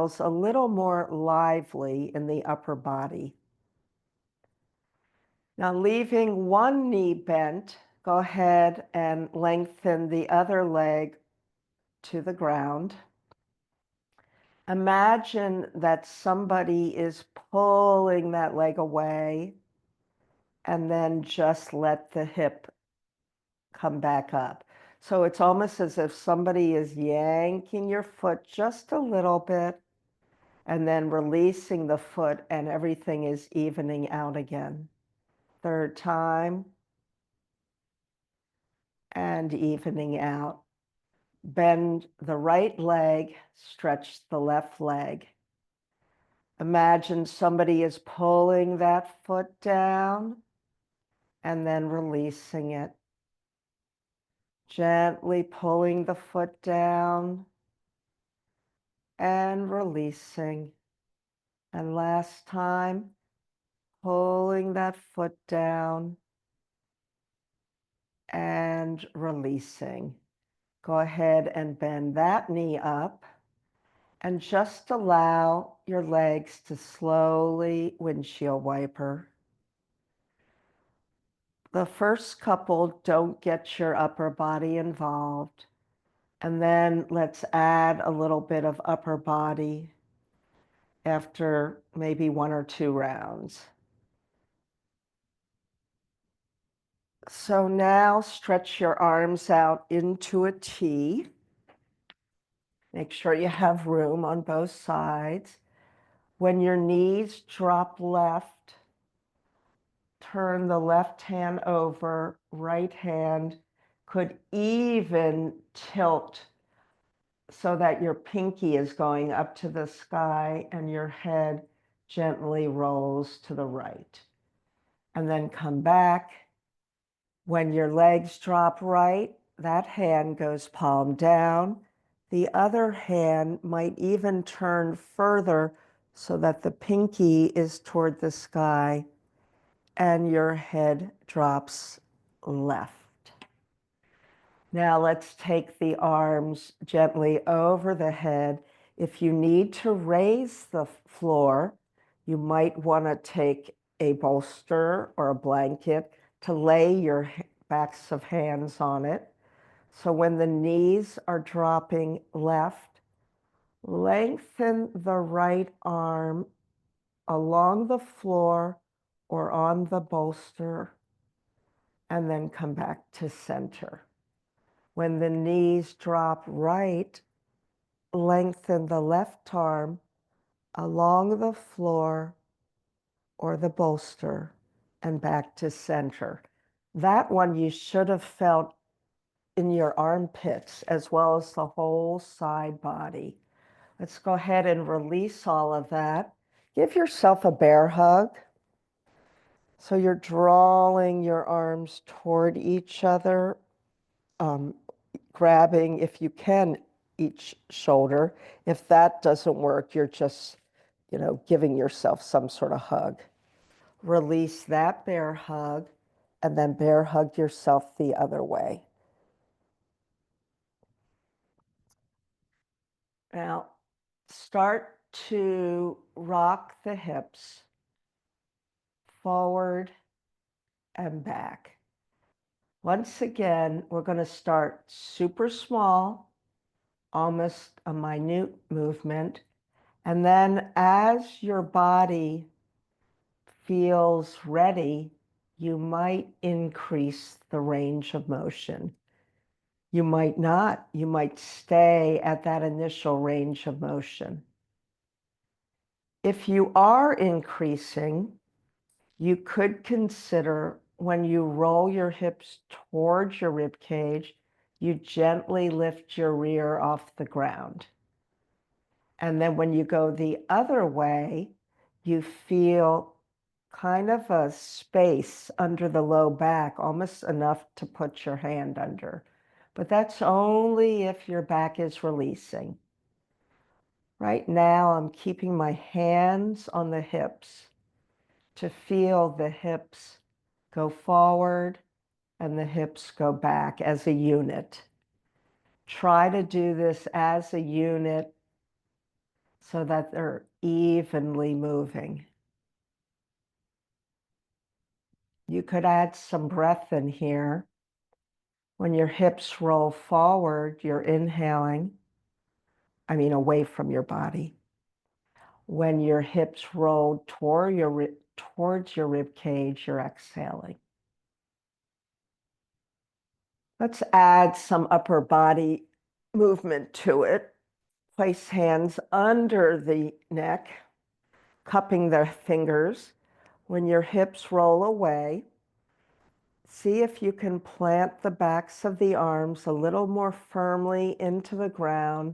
feels a little more lively in the upper body. Now, leaving one knee bent, go ahead and lengthen the other leg to the ground. Imagine that somebody is pulling that leg away, and then just let the hip come back up. So it's almost as if somebody is yanking your foot just a little bit and then releasing the foot, and everything is evening out again. Third time, and evening out. Bend the right leg, stretch the left leg. Imagine somebody is pulling that foot down and then releasing it. Gently pulling the foot down and releasing. And last time, pulling that foot down and releasing. Go ahead and bend that knee up and just allow your legs to slowly windshield wiper. The first couple, don't get your upper body involved. And then let's add a little bit of upper body after maybe 1 or 2 rounds. So now stretch your arms out into a T. Make sure you have room on both sides. When your knees drop left, turn the left hand over, right hand could even tilt so that your pinky is going up to the sky and your head gently rolls to the right. And then come back. When your legs drop right, that hand goes palm down. The other hand might even turn further so that the pinky is toward the sky and your head drops left. Now let's take the arms gently over the head. If you need to raise the floor, you might want to take a bolster or a blanket to lay your backs of hands on it. So when the knees are dropping left, lengthen the right arm along the floor or on the bolster, and then come back to center. When the knees drop right, lengthen the left arm along the floor or the bolster and back to center. That one you should have felt in your armpits as well as the whole side body. Let's go ahead and release all of that. Give yourself a bear hug. So you're drawing your arms toward each other, grabbing, if you can, each shoulder. If that doesn't work, you're just, giving yourself some sort of hug. Release that bear hug, and then bear hug yourself the other way. Now, start to rock the hips forward and back. Once again, we're going to start super small, almost a minute movement. And then as your body feels ready, you might increase the range of motion. You might not. You might stay at that initial range of motion. If you are increasing, you could consider when you roll your hips towards your rib cage, you gently lift your rear off the ground. And then when you go the other way, you feel kind of a space under the low back, almost enough to put your hand under. But that's only if your back is releasing. Right now, I'm keeping my hands on the hips to feel the hips go forward and the hips go back as a unit. Try to do this as a unit so that they're evenly moving. You could add some breath in here. When your hips roll forward, you're inhaling, away from your body. When your hips roll towards your rib cage, you're exhaling. Let's add some upper body movement to it. Place hands under the neck, cupping the fingers. When your hips roll away, see if you can plant the backs of the arms a little more firmly into the ground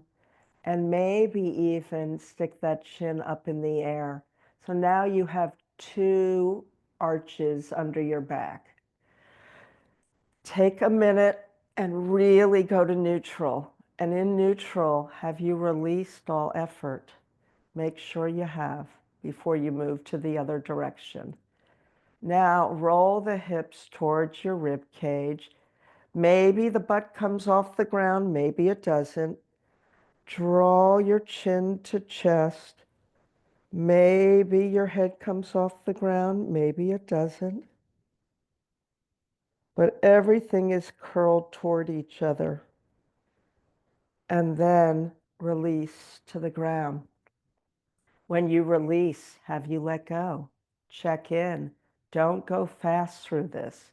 and maybe even stick that chin up in the air. So now you have two arches under your back. Take a minute and really go to neutral. And in neutral, have you released all effort? Make sure you have before you move to the other direction. Now roll the hips towards your rib cage. Maybe the butt comes off the ground, maybe it doesn't. Draw your chin to chest. Maybe your head comes off the ground, maybe it doesn't. But everything is curled toward each other. And then release to the ground. When you release, have you let go? Check in. Don't go fast through this.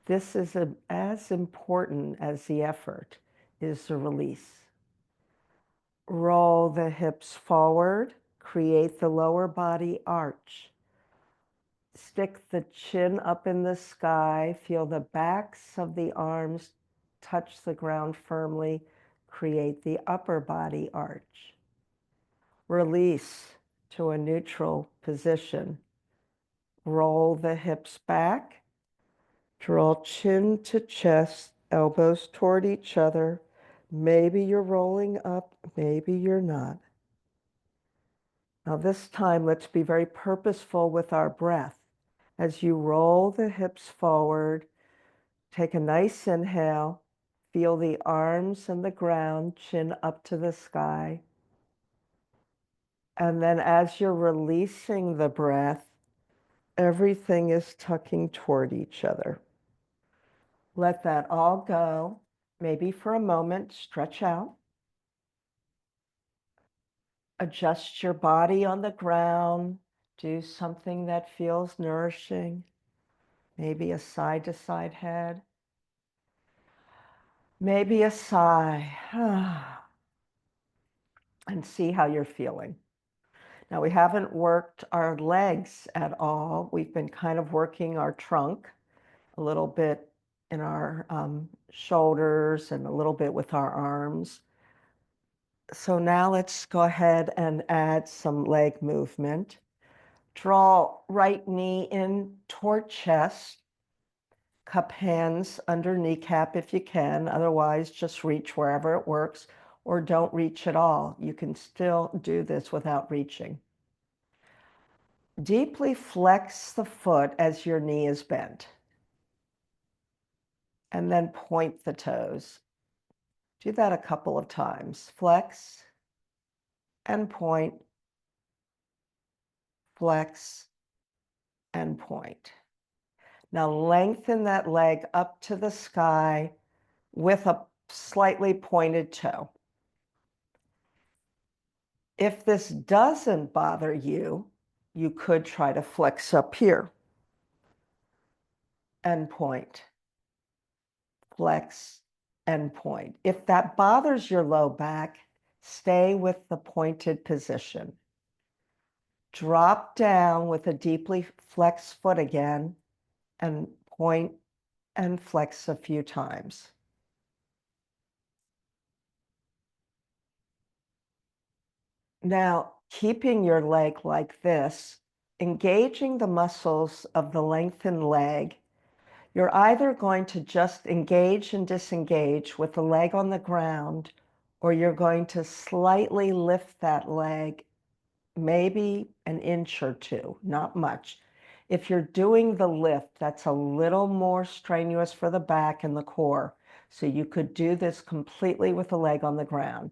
This is as important as the effort is the release. Roll the hips forward, create the lower body arch. Stick the chin up in the sky, feel the backs of the arms touch the ground firmly, create the upper body arch. Release to a neutral position. Roll the hips back, draw chin to chest, elbows toward each other. Maybe you're rolling up, maybe you're not. Now this time, let's be very purposeful with our breath. As you roll the hips forward, take a nice inhale, feel the arms and the ground, chin up to the sky. And then as you're releasing the breath, everything is tucking toward each other. Let that all go. Maybe for a moment, stretch out. Adjust your body on the ground. Do something that feels nourishing. Maybe a side-to-side head. Maybe a sigh. And see how you're feeling. Now, we haven't worked our legs at all. We've been kind of working our trunk a little bit in our shoulders and a little bit with our arms. So now let's go ahead and add some leg movement. Draw right knee in toward chest. Cup hands under kneecap if you can. Otherwise, just reach wherever it works, or don't reach at all. You can still do this without reaching. Deeply flex the foot as your knee is bent. And then point the toes. Do that a couple of times. Flex and point, flex and point. Now lengthen that leg up to the sky with a slightly pointed toe. If this doesn't bother you, you could try to flex up here and point, flex and point. If that bothers your low back, stay with the pointed position. Drop down with a deeply flexed foot again and point and flex a few times. Now, keeping your leg like this, engaging the muscles of the lengthened leg, you're either going to just engage and disengage with the leg on the ground, or you're going to slightly lift that leg, maybe an inch or two, not much. If you're doing the lift, that's a little more strenuous for the back and the core. So you could do this completely with the leg on the ground.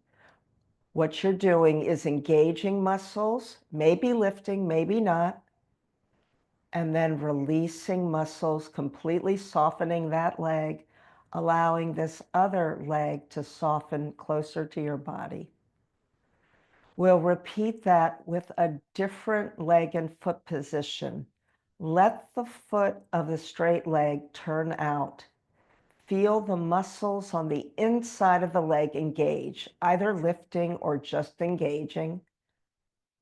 What you're doing is engaging muscles, maybe lifting, maybe not, and then releasing muscles, completely softening that leg, allowing this other leg to soften closer to your body. We'll repeat that with a different leg and foot position. Let the foot of the straight leg turn out. Feel the muscles on the inside of the leg engage, either lifting or just engaging.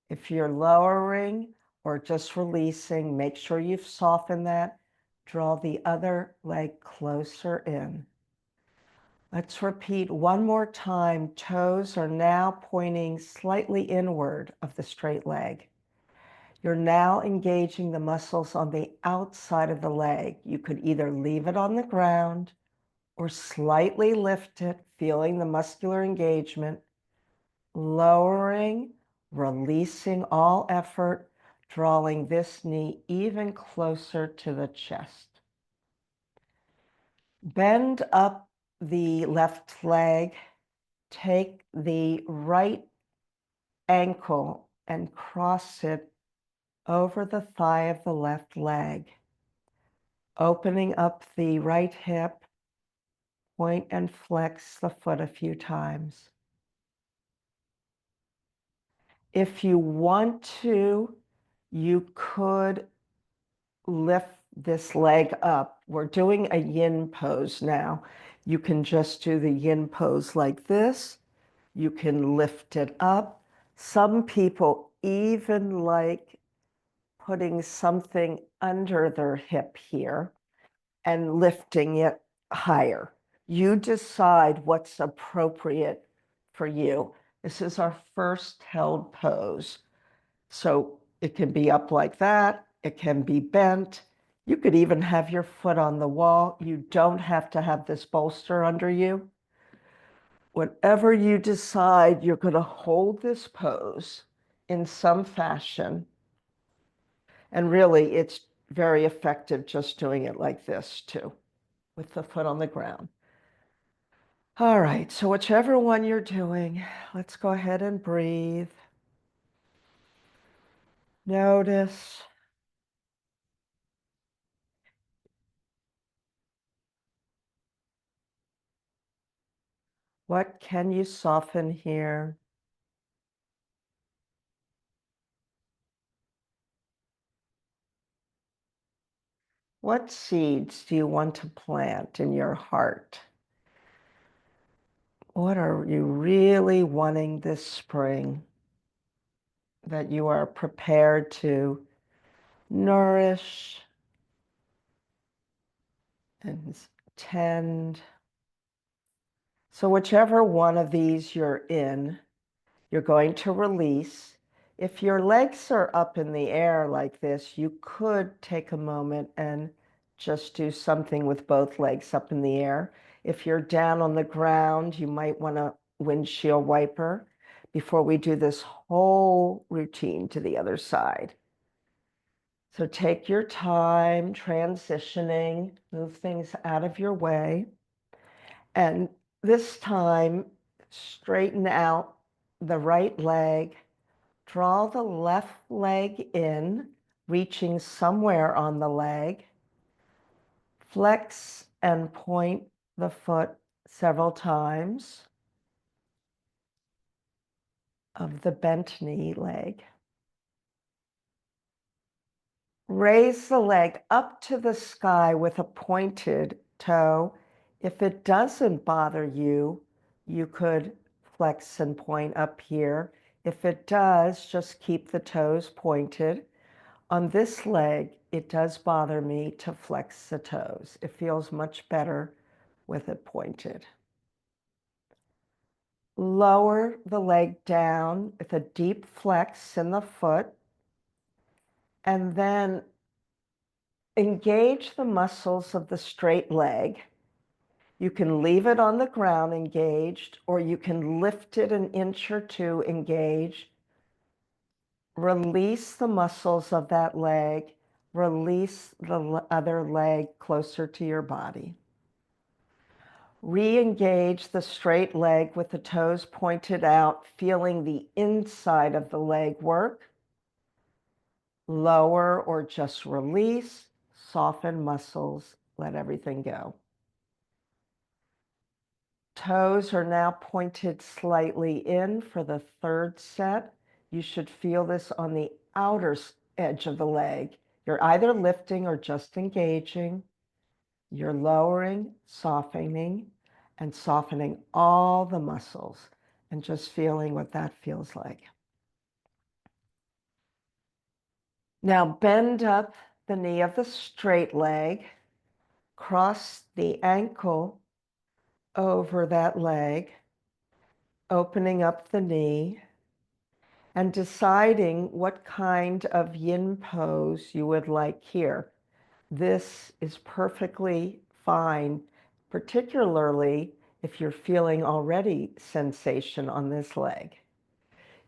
If you're lowering or just releasing, make sure you've softened that. Draw the other leg closer in. Let's repeat one more time. Toes are now pointing slightly inward of the straight leg. You're now engaging the muscles on the outside of the leg. You could either leave it on the ground or slightly lift it, feeling the muscular engagement, lowering, releasing all effort, drawing this knee even closer to the chest. Bend up the left leg, take the right ankle and cross it over the thigh of the left leg, opening up the right hip, point and flex the foot a few times. If you want to, you could lift this leg up. We're doing a yin pose now. You can just do the yin pose like this. You can lift it up. Some people even like putting something under their hip here and lifting it higher. You decide what's appropriate for you. This is our first held pose. So it can be up like that. It can be bent. You could even have your foot on the wall. You don't have to have this bolster under you. Whenever you decide you're going to hold this pose in some fashion, and really it's very effective just doing it like this too, with the foot on the ground. All right, so whichever one you're doing, let's go ahead and breathe. Notice. What can you soften here? What seeds do you want to plant in your heart? What are you really wanting this spring that you are prepared to nourish and tend? So whichever one of these you're in, you're going to release. If your legs are up in the air like this, you could take a moment and just do something with both legs up in the air. If you're down on the ground, you might want a windshield wiper before we do this whole routine to the other side. So take your time transitioning, move things out of your way. And this time, straighten out the right leg, draw the left leg in, reaching somewhere on the leg, flex and point the foot several times of the bent knee leg. Raise the leg up to the sky with a pointed toe. If it doesn't bother you, you could flex and point up here. If it does, just keep the toes pointed. On this leg, it does bother me to flex the toes. It feels much better with it pointed. Lower the leg down with a deep flex in the foot, and then engage the muscles of the straight leg. You can leave it on the ground engaged, or you can lift it an inch or two engaged. Release the muscles of that leg. Release the other leg closer to your body. Re-engage the straight leg with the toes pointed out, feeling the inside of the leg work. Lower or just release, soften muscles, let everything go. Toes are now pointed slightly in for the third set. You should feel this on the outer edge of the leg. You're either lifting or just engaging. You're lowering, softening, and softening all the muscles and just feeling what that feels like. Now bend up the knee of the straight leg, cross the ankle over that leg, opening up the knee, and deciding what kind of yin pose you would like here. This is perfectly fine, particularly if you're feeling already sensation on this leg.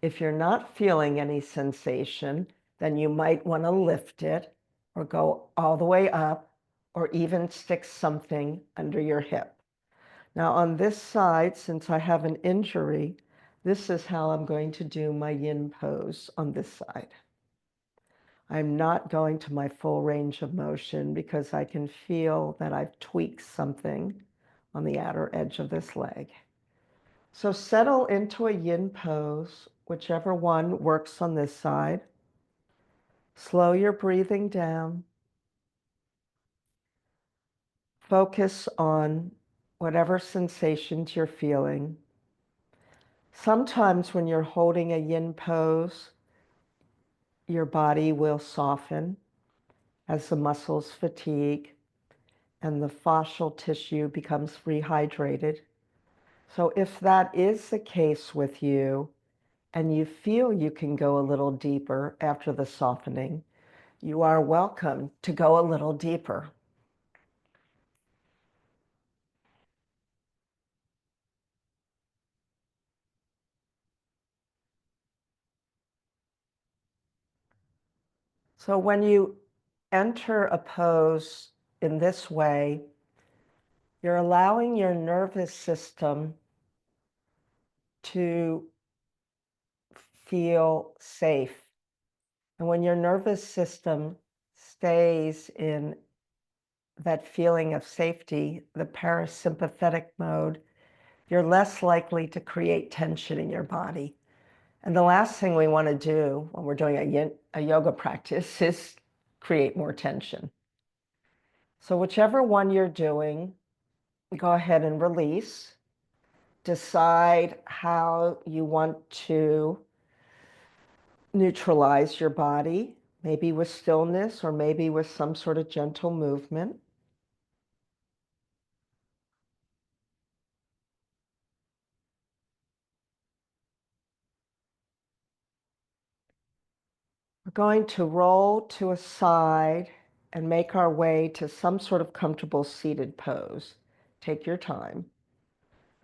If you're not feeling any sensation, then you might want to lift it or go all the way up or even stick something under your hip. Now on this side, since I have an injury, this is how I'm going to do my yin pose on this side. I'm not going to my full range of motion because I can feel that I've tweaked something on the outer edge of this leg. So settle into a yin pose, whichever one works on this side. Slow your breathing down. Focus on whatever sensations you're feeling. Sometimes when you're holding a yin pose, your body will soften as the muscles fatigue and the fascial tissue becomes rehydrated. So if that is the case with you and you feel you can go a little deeper after the softening, you are welcome to go a little deeper. So when you enter a pose in this way, you're allowing your nervous system to feel safe. And when your nervous system stays in that feeling of safety, the parasympathetic mode, you're less likely to create tension in your body. And the last thing we want to do when we're doing a yoga practice is create more tension. So whichever one you're doing, go ahead and release. Decide how you want to neutralize your body, maybe with stillness or maybe with some sort of gentle movement. We're going to roll to a side and make our way to some sort of comfortable seated pose. Take your time.